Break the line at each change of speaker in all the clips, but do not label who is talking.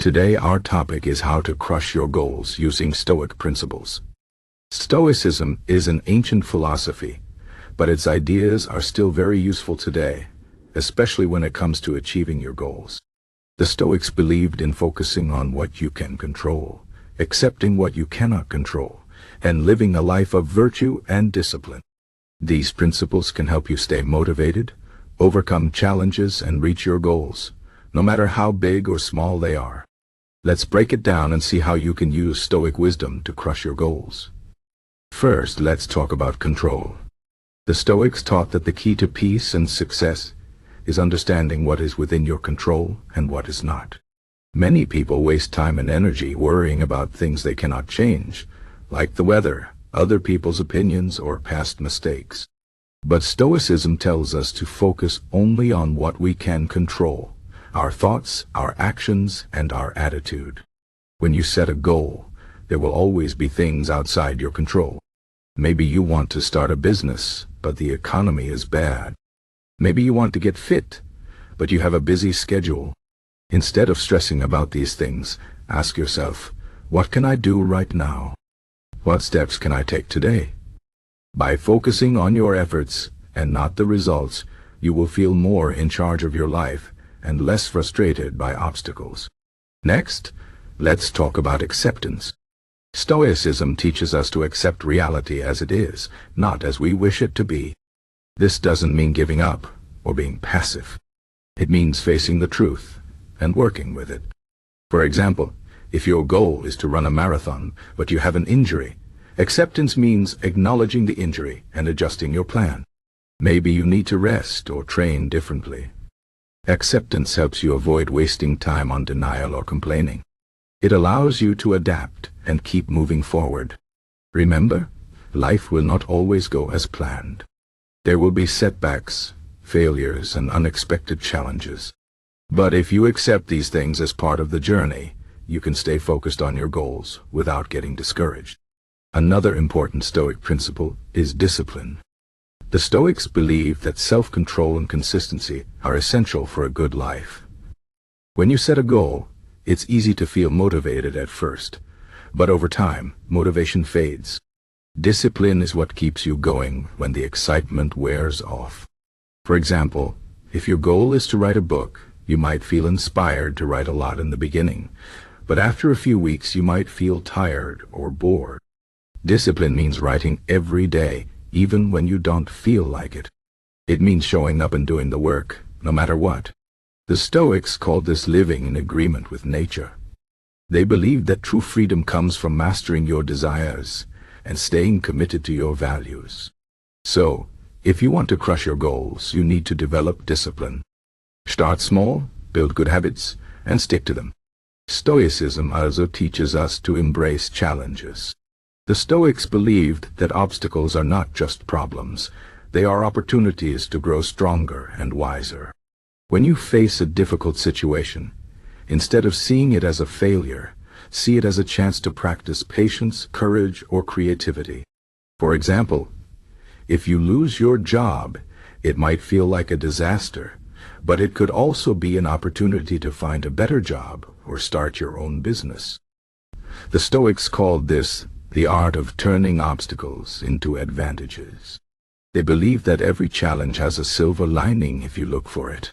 Today our topic is how to crush your goals using Stoic principles. Stoicism is an ancient philosophy, but its ideas are still very useful today, especially when it comes to achieving your goals. The Stoics believed in focusing on what you can control, accepting what you cannot control, and living a life of virtue and discipline. These principles can help you stay motivated, overcome challenges, and reach your goals, no matter how big or small they are. Let's break it down and see how you can use Stoic wisdom to crush your goals. First, let's talk about control. The Stoics taught that the key to peace and success is understanding what is within your control and what is not. Many people waste time and energy worrying about things they cannot change, like the weather, other people's opinions, or past mistakes. But Stoicism tells us to focus only on what we can control: our thoughts, our actions, and our attitude. When you set a goal, there will always be things outside your control. Maybe you want to start a business, but the economy is bad. Maybe you want to get fit, but you have a busy schedule. Instead of stressing about these things, ask yourself, what can I do right now? What steps can I take today? By focusing on your efforts and not the results, you will feel more in charge of your life and less frustrated by obstacles. Next, let's talk about acceptance. Stoicism teaches us to accept reality as it is, not as we wish it to be. This doesn't mean giving up or being passive. It means facing the truth and working with it. For example, if your goal is to run a marathon, but you have an injury, acceptance means acknowledging the injury and adjusting your plan. Maybe you need to rest or train differently. Acceptance helps you avoid wasting time on denial or complaining. It allows you to adapt and keep moving forward. Remember, life will not always go as planned. There will be setbacks, failures, and unexpected challenges. But if you accept these things as part of the journey, you can stay focused on your goals without getting discouraged. Another important Stoic principle is discipline. The Stoics believe that self-control and consistency are essential for a good life. When you set a goal, it's easy to feel motivated at first, but over time, motivation fades. Discipline is what keeps you going when the excitement wears off. For example, if your goal is to write a book, you might feel inspired to write a lot in the beginning, but after a few weeks you might feel tired or bored. Discipline means writing every day, even when you don't feel like it. It means showing up and doing the work, no matter what. The Stoics called this living in agreement with nature. They believed that true freedom comes from mastering your desires and staying committed to your values. So, if you want to crush your goals, you need to develop discipline. Start small, build good habits, and stick to them. Stoicism also teaches us to embrace challenges. The Stoics believed that obstacles are not just problems, they are opportunities to grow stronger and wiser. When you face a difficult situation, instead of seeing it as a failure, see it as a chance to practice patience, courage, or creativity. For example, if you lose your job, it might feel like a disaster, but it could also be an opportunity to find a better job or start your own business. The Stoics called this the art of turning obstacles into advantages. They believe that every challenge has a silver lining if you look for it.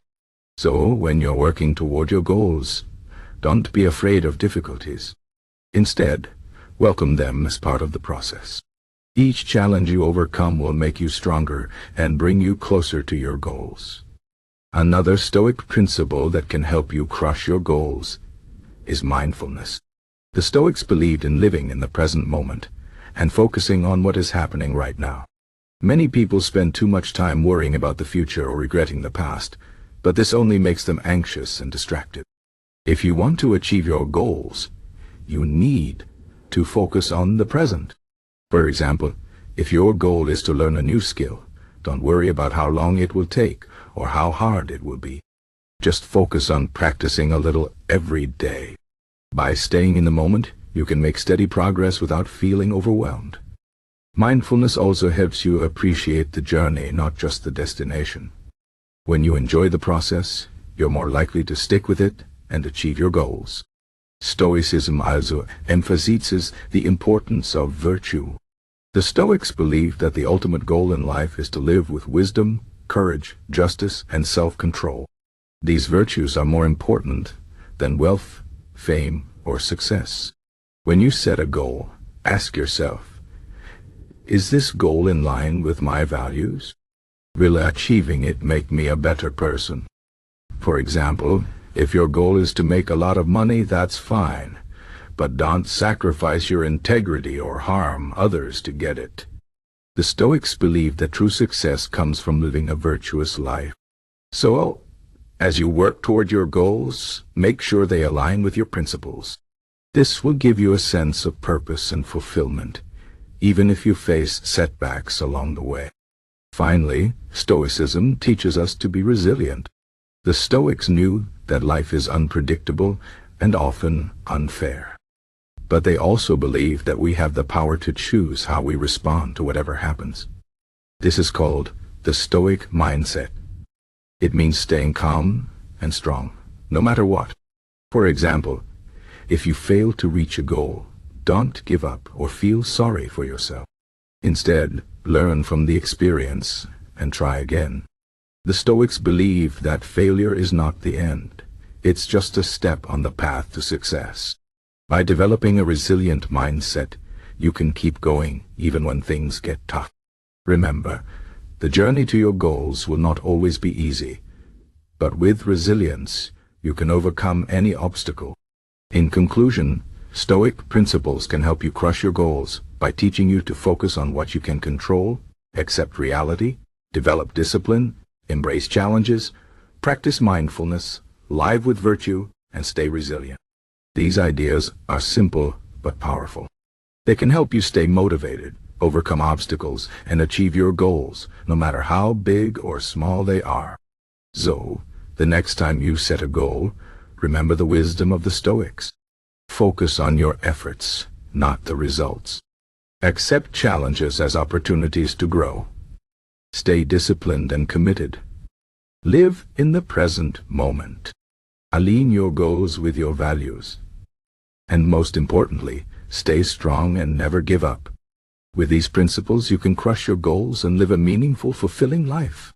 So, when you're working toward your goals, don't be afraid of difficulties. Instead, welcome them as part of the process. Each challenge you overcome will make you stronger and bring you closer to your goals. Another Stoic principle that can help you crush your goals is mindfulness. The Stoics believed in living in the present moment and focusing on what is happening right now. Many people spend too much time worrying about the future or regretting the past, but this only makes them anxious and distracted. If you want to achieve your goals, you need to focus on the present. For example, if your goal is to learn a new skill, don't worry about how long it will take or how hard it will be. Just focus on practicing a little every day. By staying in the moment, you can make steady progress without feeling overwhelmed. Mindfulness also helps you appreciate the journey, not just the destination. When you enjoy the process, you're more likely to stick with it and achieve your goals. Stoicism also emphasizes the importance of virtue. The Stoics believe that the ultimate goal in life is to live with wisdom, courage, justice, and self-control. These virtues are more important than wealth, fame, or success. When you set a goal, ask yourself, is this goal in line with my values? Will achieving it make me a better person? For example, if your goal is to make a lot of money, that's fine, but don't sacrifice your integrity or harm others to get it. The Stoics believe that true success comes from living a virtuous life. So, as you work toward your goals, make sure they align with your principles. This will give you a sense of purpose and fulfillment, even if you face setbacks along the way. Finally, Stoicism teaches us to be resilient. The Stoics knew that life is unpredictable and often unfair. But they also believe that we have the power to choose how we respond to whatever happens. This is called the Stoic mindset. It means staying calm and strong, no matter what. For example, if you fail to reach a goal, don't give up or feel sorry for yourself. Instead, learn from the experience and try again. The Stoics believe that failure is not the end. It's just a step on the path to success. By developing a resilient mindset, you can keep going even when things get tough. Remember, the journey to your goals will not always be easy, but with resilience, you can overcome any obstacle. In conclusion, Stoic principles can help you crush your goals by teaching you to focus on what you can control, accept reality, develop discipline, embrace challenges, practice mindfulness, live with virtue, and stay resilient. These ideas are simple but powerful. They can help you stay motivated, overcome obstacles, and achieve your goals, no matter how big or small they are. So, the next time you set a goal, remember the wisdom of the Stoics. Focus on your efforts, not the results. Accept challenges as opportunities to grow. Stay disciplined and committed. Live in the present moment. Align your goals with your values. And most importantly, stay strong and never give up. With these principles, you can crush your goals and live a meaningful, fulfilling life.